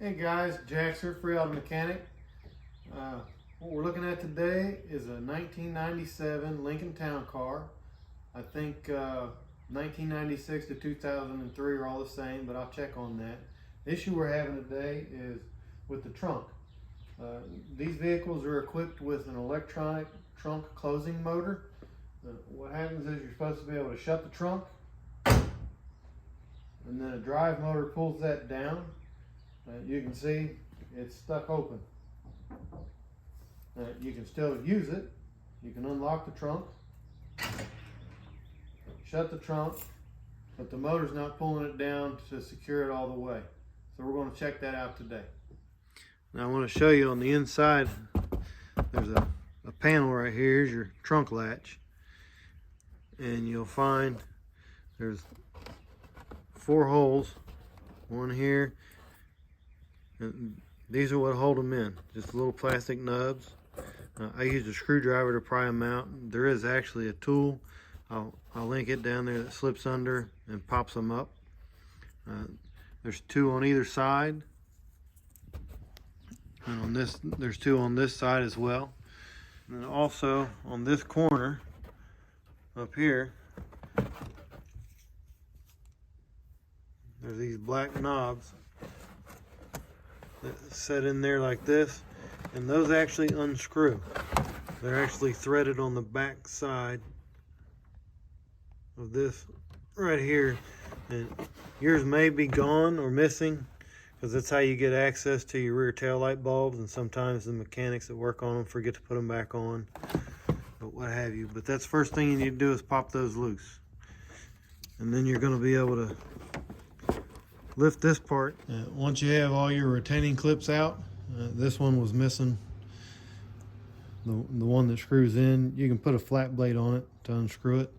Hey guys, Jack's here, Free Auto Mechanic. What we're looking at today is a 1997 Lincoln Town Car. I think 1996 to 2003 are all the same, but I'll check on that. The issue we're having today is with the trunk. These vehicles are equipped with an electronic trunk closing motor. What happens is you're supposed to be able to shut the trunk, and then a drive motor pulls that down. You can see it's stuck open. You can still use it. You can unlock the trunk, shut the trunk, but the motor's not pulling it down to secure it all the way. So we're going to check that out today. Now I want to show you on the inside, there's a panel right here. Here's your trunk latch. And you'll find there's 4 holes, one here. And these are what hold them in, just little plastic nubs. I used a screwdriver to pry them out. There is actually a tool. I'll link it down there that slips under and pops them up. There's 2 on either side. And on this, there's 2 on this side as well. And then also on this corner up here, there's these black knobs that set in there like this, and those actually unscrew. They're actually threaded on the back side of this right here, and yours may be gone or missing, because that's how you get access to your rear tail light bulbs, and sometimes the mechanics that work on them forget to put them back on, but what have you. But that's the first thing you need to do, is pop those loose, and then you're going to be able to lift this part. Once you have all your retaining clips out, this one was missing, the one that screws in. You can put a flat blade on it to unscrew it.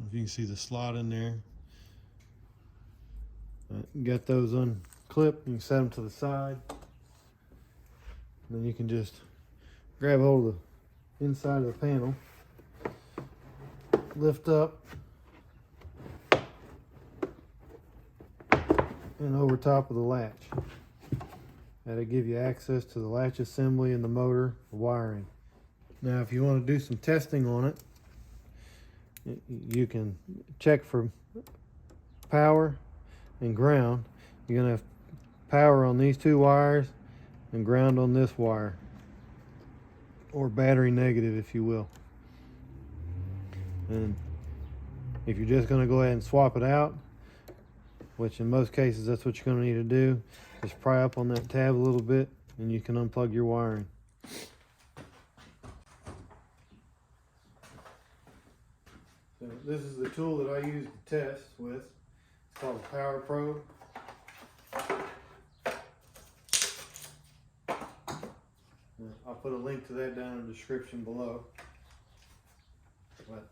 If you can see the slot in there. Get those unclipped, you can set them to the side. Then you can just grab hold of the inside of the panel, lift up, and over top of the latch. That'll give you access to the latch assembly and the motor, the wiring. Now if you want to do some testing on it, you can check for power and ground. You're going to have power on these 2 wires and ground on this wire, or battery negative if you will. And if you're just going to go ahead and swap it out, which in most cases that's what you're going to need to do, just pry up on that tab a little bit and you can unplug your wiring. So this is the tool that I use to test with. It's called a power probe. I'll put a link to that down in the description below. But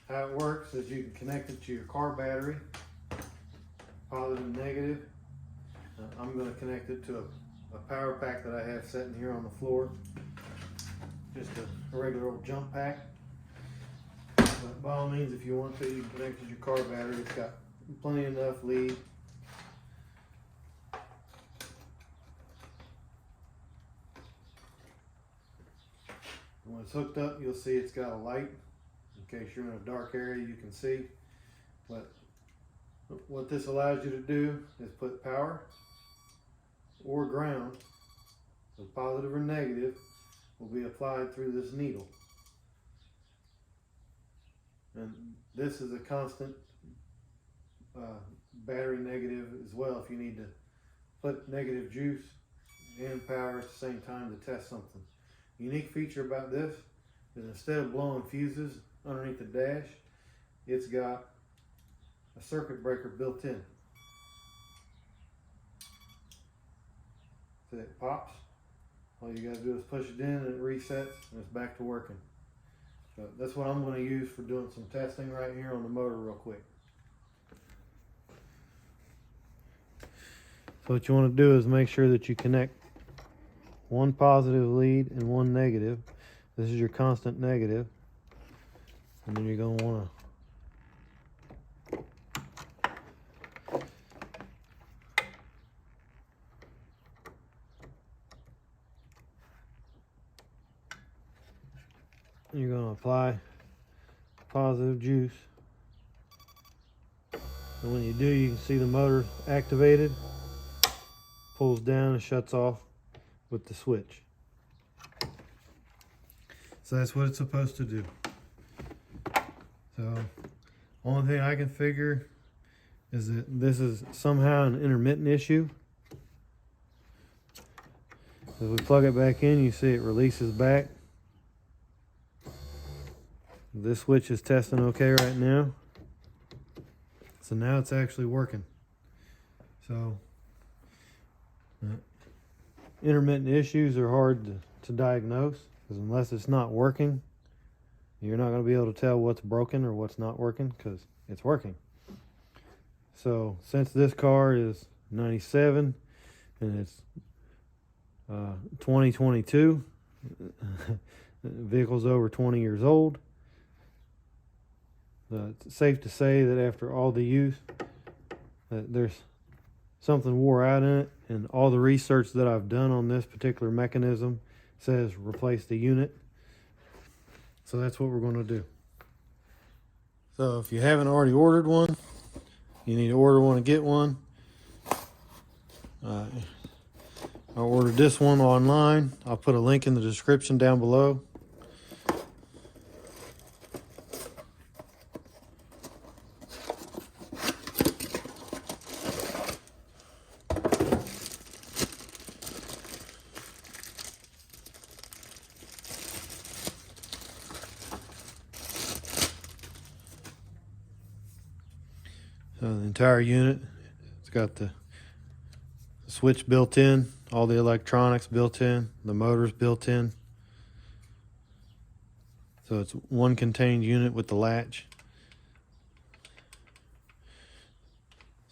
how it works is you can connect it to your car battery, positive and negative. I'm going to connect it to a power pack that I have sitting here on the floor. Just a regular old jump pack. But by all means, if you want to, you can connect it to your car battery. It's got plenty enough lead. When it's hooked up, you'll see it's got a light. In case you're in a dark area, you can see. But what this allows you to do is put power or ground, so positive or negative, will be applied through this needle. And this is a constant battery negative as well, if you need to put negative juice and power at the same time to test something. The unique feature about this is instead of blowing fuses underneath the dash, it's got a circuit breaker built in. So it pops. All you got to do is push it in and it resets and it's back to working. So that's what I'm going to use for doing some testing right here on the motor real quick. So what you want to do is make sure that you connect one positive lead and one negative. This is your constant negative. And then you're going to want to You're going to apply positive juice. And when you do, you can see the motor activated, pulls down and shuts off with the switch. So that's what it's supposed to do. So only thing I can figure is that this is somehow an intermittent issue. As we plug it back in, you see it releases back. This switch is testing okay right now. So now it's actually working. So intermittent issues are hard to diagnose, because unless it's not working, you're not going to be able to tell what's broken or what's not working, because it's working. So since this car is 97 and it's 2022, the vehicle's over 20 years old, it's safe to say that after all the use, that there's something wore out in it, and all the research that I've done on this particular mechanism says replace the unit. So that's what we're going to do. So if you haven't already ordered one, you need to order one and get one. I ordered this one online. I'll put a link in the description down below. So the entire unit, it's got the switch built in, all the electronics built in, the motors built in. So it's one contained unit with the latch.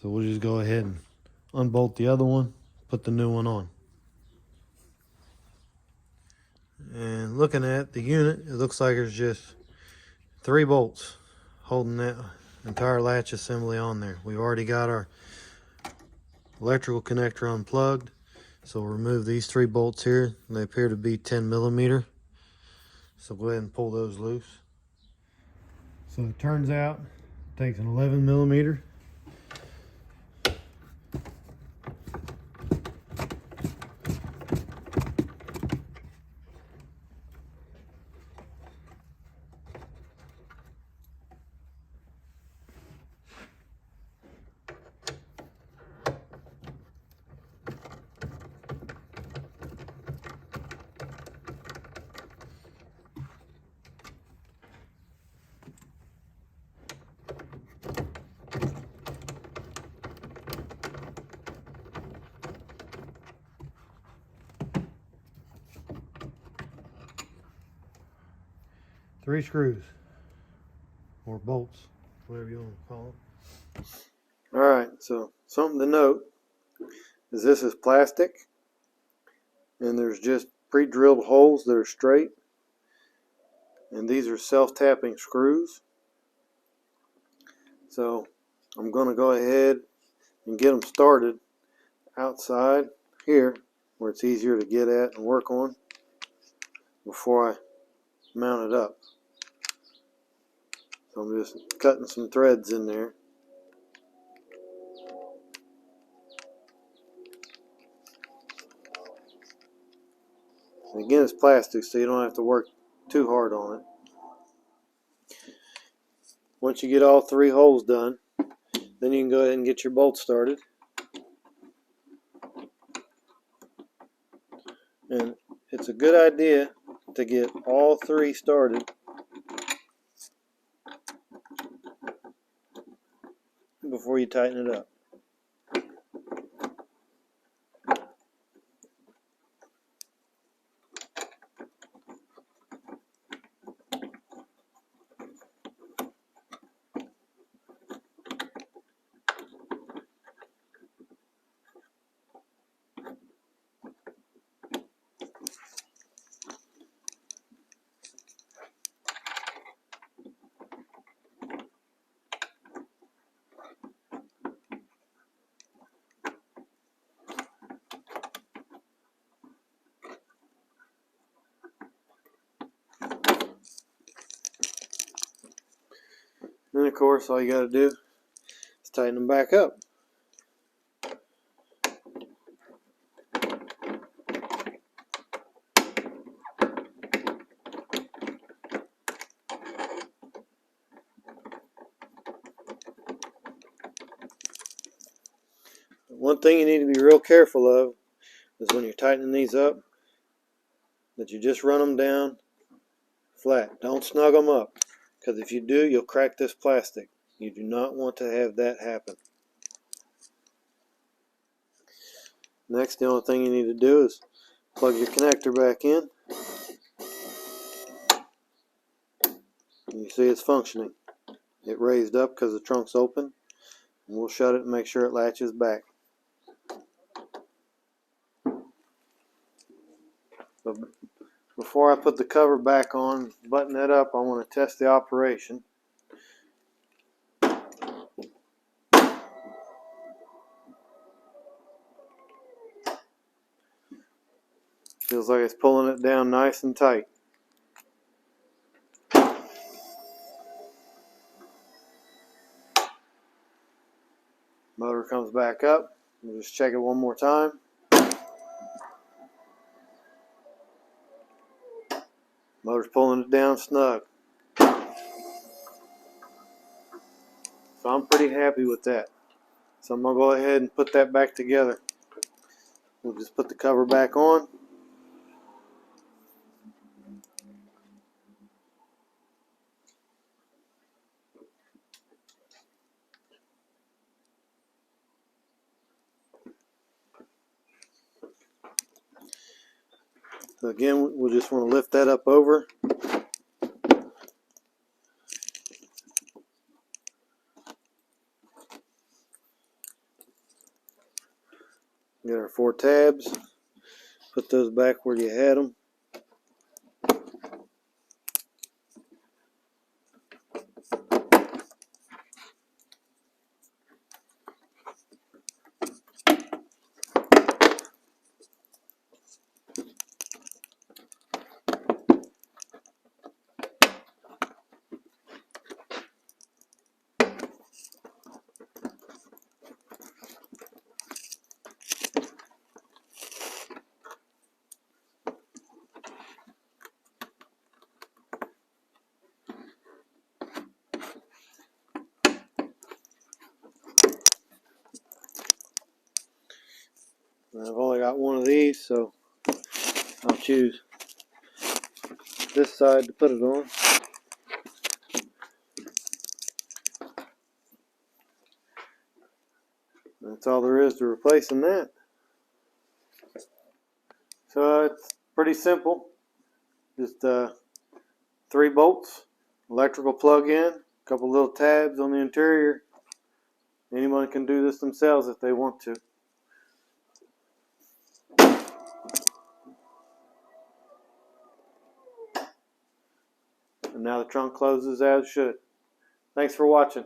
So we'll just go ahead and unbolt the other one, put the new one on. And looking at the unit, it looks like there's just 3 bolts holding that entire latch assembly on there. We've already got our electrical connector unplugged, so we'll remove these 3 bolts here. They appear to be 10 millimeter, so go ahead and pull those loose. So it turns out it takes an 11 millimeter. Three screws, or bolts, whatever you want to call them. Alright, so something to note is this is plastic, and there's just pre-drilled holes that are straight, and these are self-tapping screws. So I'm going to go ahead and get them started outside here, where it's easier to get at and work on before I mount it up. So I'm just cutting some threads in there. And again, it's plastic, so you don't have to work too hard on it. Once you get all 3 holes done, then you can go ahead and get your bolts started. And it's a good idea to get all 3 started before you tighten it up. of course, all you got to do is tighten them back up. One thing you need to be real careful of is when you're tightening these up, that you just run them down flat. Don't snug them up, because if you do, you'll crack this plastic. You do not want to have that happen. Next, the only thing you need to do is plug your connector back in. And you see it's functioning. It raised up because the trunk's open. And we'll shut it and make sure it latches back. But before I put the cover back on, button it up, I want to test the operation. Feels like it's pulling it down nice and tight. Motor comes back up. We'll just check it one more time. Motor's pulling it down snug. So I'm pretty happy with that. So I'm going to go ahead and put that back together. We'll just put the cover back on. So again, we'll just want to lift that up over. Get our 4 tabs. Put those back where you had them. I've only got one of these, so I'll choose this side to put it on. That's all there is to replacing that. So it's pretty simple. Just 3 bolts, electrical plug-in, a couple little tabs on the interior. Anyone can do this themselves if they want to. And now the trunk closes as it should. Thanks for watching.